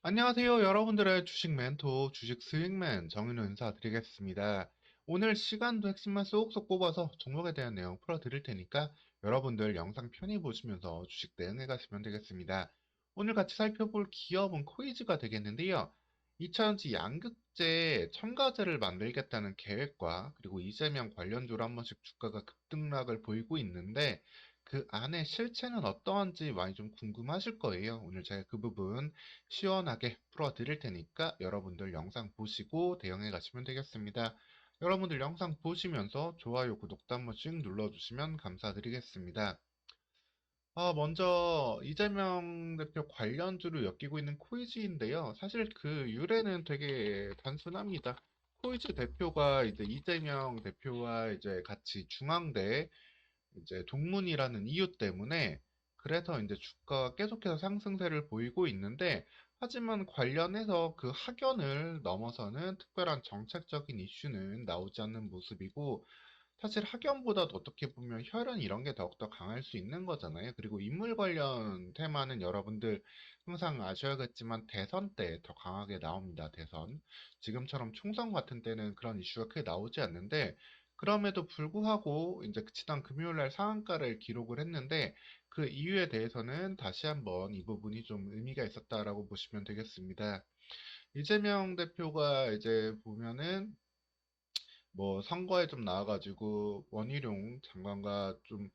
안녕하세요. 여러분들의 주식 멘토, 주식 스윙맨 정윤호 인사드리겠습니다. 오늘 시간도 핵심만 쏙쏙 뽑아서 종목에 대한 내용 풀어드릴 테니까 여러분들 영상 편히 보시면서 주식 대응해 가시면 되겠습니다. 오늘 같이 살펴볼 기업은 코이즈가 되겠는데요. 2차전지 양극재 첨가제를 만들겠다는 계획과 그리고 이재명 관련주로 한 번씩 주가가 급등락을 보이고 있는데 그 안에 실체는 어떠한지 많이 좀 궁금하실 거예요. 오늘 제가 그 부분 시원하게 풀어드릴 테니까 여러분들 영상 보시고 대응해 가시면 되겠습니다. 여러분들 영상 보시면서 좋아요, 구독도 한 번씩 눌러주시면 감사드리겠습니다. 먼저 이재명 대표 관련주로 엮이고 있는 코이즈인데요. 사실 그 유래는 되게 단순합니다. 코이즈 대표가 이제 이재명 대표와 이제 같이 중앙대 이제 동문이라는 이유 때문에 그래서 이제 주가가 계속해서 상승세를 보이고 있는데 하지만 관련해서 그 학연을 넘어서는 특별한 정책적인 이슈는 나오지 않는 모습이고 사실 학연보다도 어떻게 보면 혈연 이런 게 더욱더 강할 수 있는 거잖아요. 그리고 인물 관련 테마는 여러분들 항상 아셔야겠지만 대선 때 더 강하게 나옵니다. 대선. 지금처럼 총선 같은 때는 그런 이슈가 크게 나오지 않는데 그럼에도 불구하고 이제 지난 금요일 날 상한가를 기록을 했는데 그 이유에 대해서는 다시 한번 이 부분이 좀 의미가 있었다라고 보시면 되겠습니다. 이재명 대표가 이제 보면은 뭐 선거에 좀 나와가지고 원희룡 장관과 좀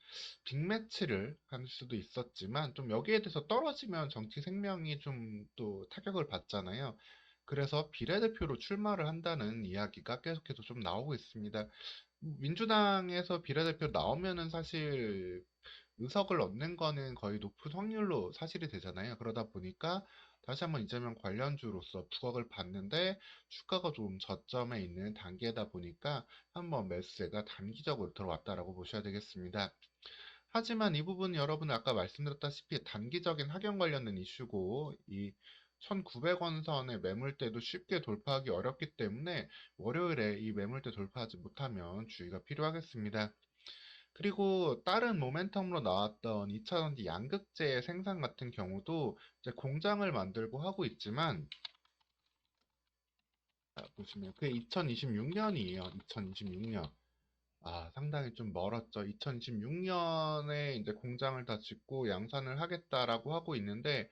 빅매치를 할 수도 있었지만 좀 여기에 대해서 떨어지면 정치 생명이 좀 또 타격을 받잖아요. 그래서 비례대표로 출마를 한다는 이야기가 계속해서 좀 나오고 있습니다. 민주당에서 비례대표 나오면은 사실 의석을 얻는 거는 거의 높은 확률로 사실이 되잖아요. 그러다 보니까 다시 한번 이재명 관련주로서 부각을 받는데 주가가 좀 저점에 있는 단계다 보니까 한번 매수세가 단기적으로 들어왔다라고 보셔야 되겠습니다. 하지만 이 부분 여러분 아까 말씀드렸다시피 단기적인 확연 관련된 이슈고 이 1900원 선의 매물대도 쉽게 돌파하기 어렵기 때문에 월요일에 이 매물대 돌파하지 못하면 주의가 필요하겠습니다. 그리고 다른 모멘텀으로 나왔던 2차전지 양극재 생산 같은 경우도 이제 공장을 만들고 하고 있지만 보시면 그게 2026년이에요. 2026년. 상당히 좀 멀었죠. 2026년에 이제 공장을 다 짓고 양산을 하겠다라고 하고 있는데,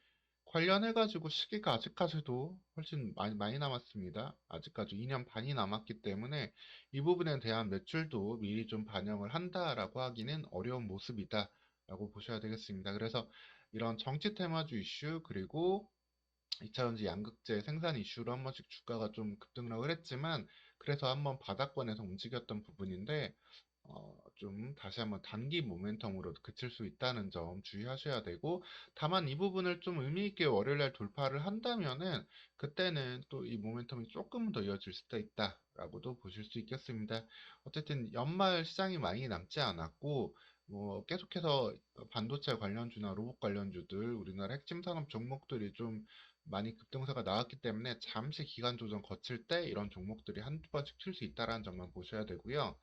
관련해가지고 시기가 아직까지도 훨씬 많이 남았습니다. 아직까지 2년 반이 남았기 때문에 이 부분에 대한 매출도 미리 좀 반영을 한다라고 하기는 어려운 모습이다라고 보셔야 되겠습니다. 그래서 이런 정치 테마주 이슈, 그리고 2차전지 양극재 생산 이슈로 한 번씩 주가가 좀 급등락을 했지만 그래서 한번 바닥권에서 움직였던 부분인데 좀 다시 한번 단기 모멘텀으로 그칠 수 있다는 점 주의하셔야 되고 다만 이 부분을 좀 의미 있게 월요일날 돌파를 한다면은 그때는 또 이 모멘텀이 조금 더 이어질 수도 있다라고도 보실 수 있겠습니다. 어쨌든 연말 시장이 많이 남지 않았고 뭐 계속해서 반도체 관련주나 로봇 관련주들 우리나라 핵심 산업 종목들이 좀 많이 급등세가 나왔기 때문에 잠시 기간 조정 거칠 때 이런 종목들이 한두 번씩 칠 수 있다는 점만 보셔야 되고요.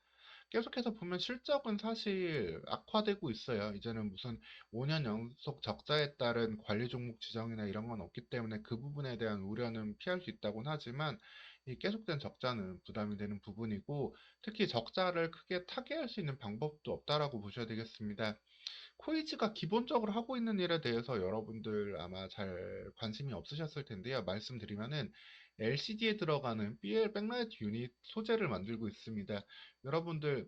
계속해서 보면 실적은 사실 악화되고 있어요. 이제는 무슨 5년 연속 적자에 따른 관리 종목 지정이나 이런 건 없기 때문에 그 부분에 대한 우려는 피할 수 있다고는 하지만 이 계속된 적자는 부담이 되는 부분이고 특히 적자를 크게 타개할 수 있는 방법도 없다라고 보셔야 되겠습니다. 코이즈가 기본적으로 하고 있는 일에 대해서 여러분들 아마 잘 관심이 없으셨을 텐데요. 말씀드리면은 LCD에 들어가는 BL 백라이트 유닛 소재를 만들고 있습니다. 여러분들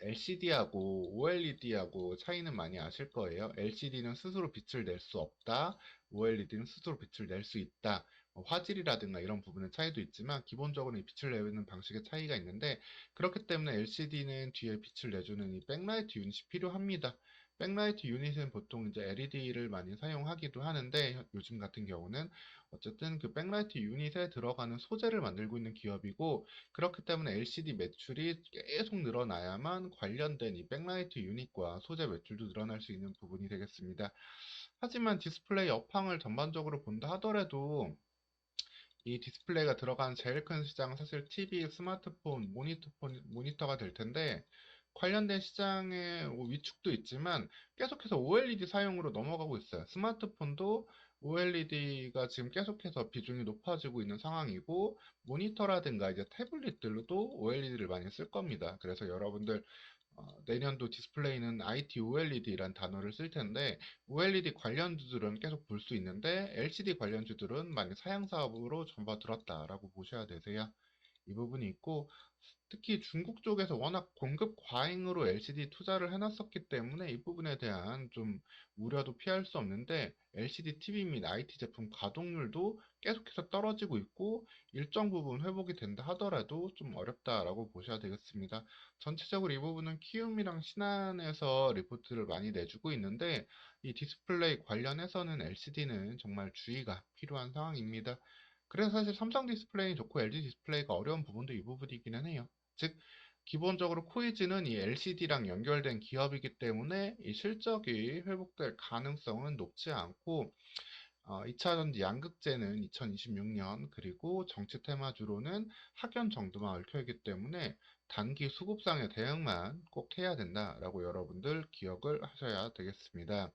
LCD하고 OLED하고 차이는 많이 아실 거예요. LCD는 스스로 빛을 낼 수 없다. OLED는 스스로 빛을 낼 수 있다. 화질이라든가 이런 부분의 차이도 있지만 기본적으로 이 빛을 내는 방식의 차이가 있는데 그렇기 때문에 LCD는 뒤에 빛을 내주는 이 백라이트 유닛이 필요합니다. 백라이트 유닛은 보통 이제 LED를 많이 사용하기도 하는데 요즘 같은 경우는 어쨌든 그 백라이트 유닛에 들어가는 소재를 만들고 있는 기업이고 그렇기 때문에 LCD 매출이 계속 늘어나야만 관련된 이 백라이트 유닛과 소재 매출도 늘어날 수 있는 부분이 되겠습니다. 하지만 디스플레이 업황을 전반적으로 본다 하더라도 이 디스플레이가 들어간 제일 큰 시장은 사실 TV, 스마트폰, 모니터가 될 텐데 관련된 시장의 위축도 있지만 계속해서 OLED 사용으로 넘어가고 있어요. 스마트폰도 OLED가 지금 계속해서 비중이 높아지고 있는 상황이고, 모니터라든가 이제 태블릿들로도 OLED를 많이 쓸 겁니다. 그래서 여러분들 내년도 디스플레이는 IT OLED란 단어를 쓸 텐데, OLED 관련주들은 계속 볼 수 있는데 LCD 관련주들은 많이 사양 사업으로 접어들었다라고 보셔야 되세요. 이 부분이 있고, 특히 중국 쪽에서 워낙 공급 과잉으로 LCD 투자를 해놨었기 때문에 이 부분에 대한 좀 우려도 피할 수 없는데, LCD TV 및 IT 제품 가동률도 계속해서 떨어지고 있고, 일정 부분 회복이 된다 하더라도 좀 어렵다라고 보셔야 되겠습니다. 전체적으로 이 부분은 키움이랑 신한에서 리포트를 많이 내주고 있는데, 이 디스플레이 관련해서는 LCD는 정말 주의가 필요한 상황입니다. 그래서 사실 삼성 디스플레이 좋고 LG 디스플레이가 어려운 부분도 이 부분이기는 해요. 즉, 기본적으로 코이즈는 이 LCD랑 연결된 기업이기 때문에 이 실적이 회복될 가능성은 높지 않고, 2차전지 양극재는 2026년, 그리고 정치 테마주로는 학연 정도만 얽혀있기 때문에 단기 수급상의 대응만 꼭 해야 된다라고 여러분들 기억을 하셔야 되겠습니다.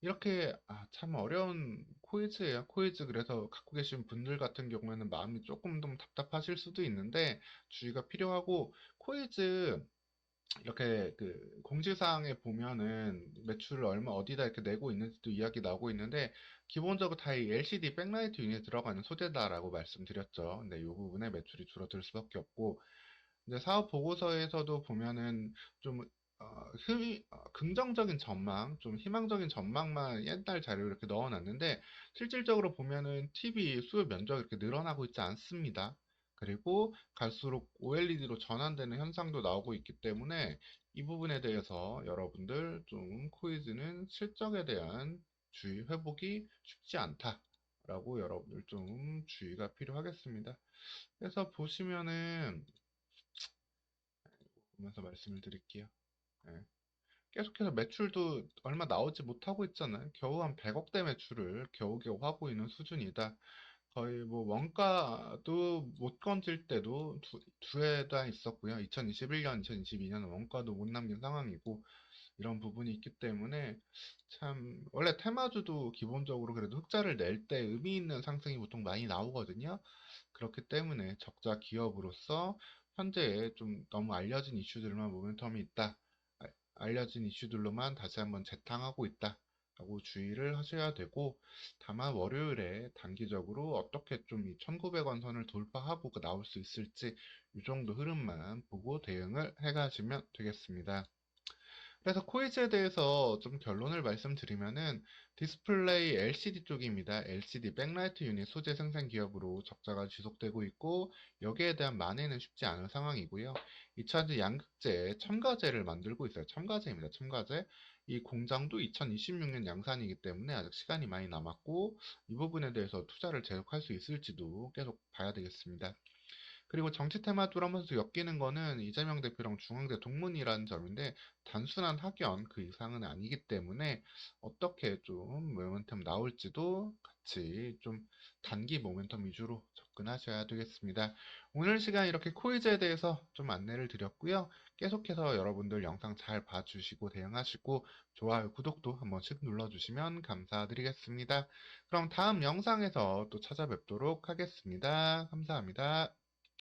이렇게 참 어려운 코이즈예요. 코이즈 그래서 갖고 계신 분들 같은 경우에는 마음이 조금 좀 답답하실 수도 있는데 주의가 필요하고, 코이즈 이렇게 그 공지사항에 보면은 매출을 얼마 어디다 이렇게 내고 있는지도 이야기 나오고 있는데, 기본적으로 다 이 LCD 백라이트 유닛 들어가는 소재다라고 말씀드렸죠. 근데 이 부분에 매출이 줄어들 수밖에 없고, 이제 사업 보고서에서도 보면은 좀 긍정적인 전망, 좀 희망적인 전망만 옛날 자료를 이렇게 넣어놨는데, 실질적으로 보면은 TV 수요 면적이 이렇게 늘어나고 있지 않습니다. 그리고 갈수록 OLED로 전환되는 현상도 나오고 있기 때문에 이 부분에 대해서 여러분들 좀 코이즈는 실적에 대한 주의 회복이 쉽지 않다라고 여러분들 좀 주의가 필요하겠습니다. 그래서 보시면은 보면서 말씀을 드릴게요. 예. 계속해서 매출도 얼마 나오지 못하고 있잖아요. 겨우 한 100억대 매출을 겨우겨우 하고 있는 수준이다. 거의 뭐 원가도 못 건질 때도 두해다 있었고요. 2021년, 2022년은 원가도 못 남긴 상황이고, 이런 부분이 있기 때문에 참 원래 테마주도 기본적으로 그래도 흑자를 낼 때 의미 있는 상승이 보통 많이 나오거든요. 그렇기 때문에 적자 기업으로서 현재에 좀 너무 알려진 이슈들만 모멘텀이 있다. 알려진 이슈들로만 다시 한번 재탕하고 있다. 라고 주의를 하셔야 되고, 다만 월요일에 단기적으로 어떻게 좀 이 1900원 선을 돌파하고 나올 수 있을지 이 정도 흐름만 보고 대응을 해가시면 되겠습니다. 그래서 코이즈에 대해서 좀 결론을 말씀드리면은, 디스플레이 LCD 쪽입니다. LCD 백라이트 유닛 소재 생산 기업으로 적자가 지속되고 있고, 여기에 대한 만회는 쉽지 않은 상황이고요. 2차전 양극재 첨가제를 만들고 있어요. 첨가제입니다. 첨가제. 이 공장도 2026년 양산이기 때문에 아직 시간이 많이 남았고, 이 부분에 대해서 투자를 계속할 수 있을지도 계속 봐야 되겠습니다. 그리고 정치 테마주로 하면서 엮이는 거는 이재명 대표랑 중앙대 동문이라는 점인데, 단순한 학연 그 이상은 아니기 때문에 어떻게 좀 모멘텀 나올지도 같이 좀 단기 모멘텀 위주로 접근하셔야 되겠습니다. 오늘 시간 이렇게 코이즈에 대해서 좀 안내를 드렸고요. 계속해서 여러분들 영상 잘 봐주시고 대응하시고, 좋아요, 구독도 한 번씩 눌러주시면 감사드리겠습니다. 그럼 다음 영상에서 또 찾아뵙도록 하겠습니다. 감사합니다.